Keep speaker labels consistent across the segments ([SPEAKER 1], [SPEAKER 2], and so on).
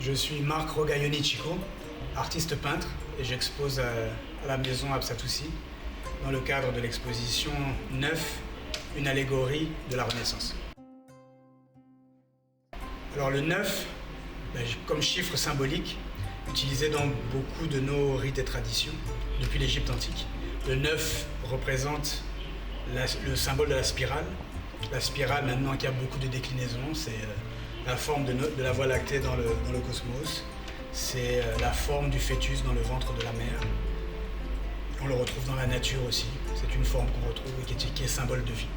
[SPEAKER 1] Je suis Marc Rogaioni Chico, artiste peintre, et j'expose à la maison Absatoussi dans le cadre de l'exposition Neuf, une allégorie de la Renaissance. Alors le 9, comme chiffre symbolique, utilisé dans beaucoup de nos rites et traditions depuis l'Égypte antique. Le 9 représente le symbole de la spirale. La spirale, maintenant qui a beaucoup de déclinaisons, c'est la forme de la Voie lactée dans le cosmos. C'est la forme du fœtus dans le ventre de la mère. On le retrouve dans la nature aussi. C'est une forme qu'on retrouve et qui est symbole de vie.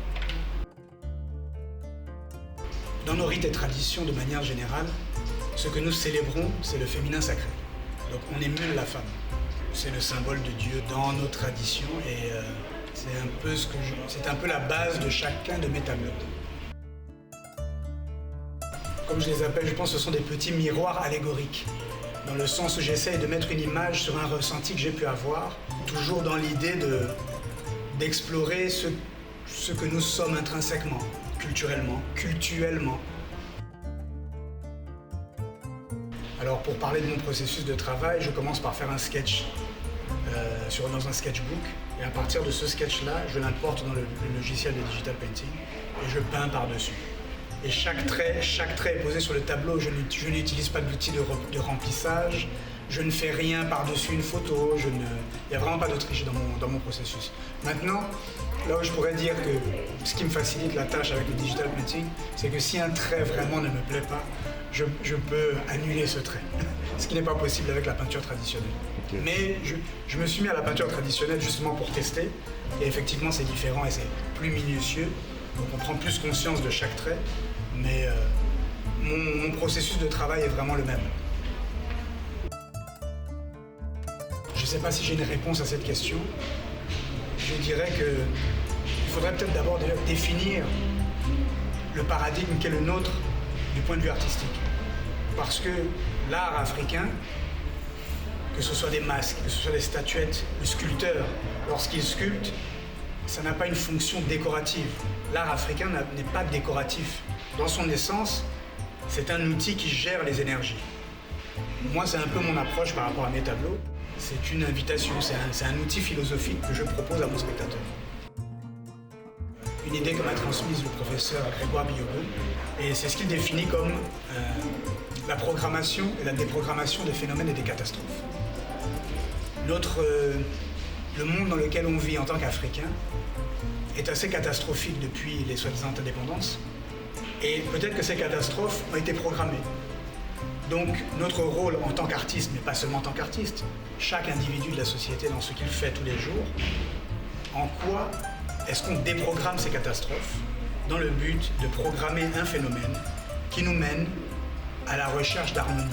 [SPEAKER 1] Dans nos rites et traditions, de manière générale, ce que nous célébrons, c'est le féminin sacré. Donc on émule la femme. C'est le symbole de Dieu dans nos traditions et c'est un peu la base de chacun de mes tableaux. Comme je les appelle, je pense que ce sont des petits miroirs allégoriques, dans le sens où j'essaye de mettre une image sur un ressenti que j'ai pu avoir, toujours dans l'idée d'explorer ce que nous sommes intrinsèquement, culturellement. Alors pour parler de mon processus de travail, je commence par faire un sketch dans un sketchbook, et à partir de ce sketch-là, je l'importe dans le logiciel de digital painting et je peins par-dessus. Et chaque trait est posé sur le tableau. Je n'utilise pas d'outil de remplissage, je ne fais rien par-dessus une photo, il n'y a vraiment pas de triche dans mon processus. Maintenant, là où je pourrais dire que ce qui me facilite la tâche avec le digital painting, c'est que si un trait vraiment ne me plaît pas, je peux annuler ce trait, ce qui n'est pas possible avec la peinture traditionnelle. Okay. Mais je me suis mis à la peinture traditionnelle justement pour tester, et effectivement c'est différent et c'est plus minutieux, donc on prend plus conscience de chaque trait, mais mon processus de travail est vraiment le même. Je ne sais pas si j'ai une réponse à cette question. Je dirais qu'il faudrait peut-être d'abord définir le paradigme qui est le nôtre du point de vue artistique. Parce que l'art africain, que ce soit des masques, que ce soit des statuettes, le sculpteur, lorsqu'il sculpte, ça n'a pas une fonction décorative. L'art africain n'est pas décoratif. Dans son essence, c'est un outil qui gère les énergies. Moi, c'est un peu mon approche par rapport à mes tableaux. C'est une invitation, c'est un outil philosophique que je propose à mon spectateur. Une idée que m'a transmise le professeur Grégoire Biyogo, et c'est ce qu'il définit comme la programmation et la déprogrammation des phénomènes et des catastrophes. Le monde dans lequel on vit en tant qu'Africain est assez catastrophique depuis les soi-disant indépendances, et peut-être que ces catastrophes ont été programmées. Donc notre rôle en tant qu'artiste, mais pas seulement en tant qu'artiste, chaque individu de la société dans ce qu'il fait tous les jours, en quoi est-ce qu'on déprogramme ces catastrophes dans le but de programmer un phénomène qui nous mène à la recherche d'harmonie.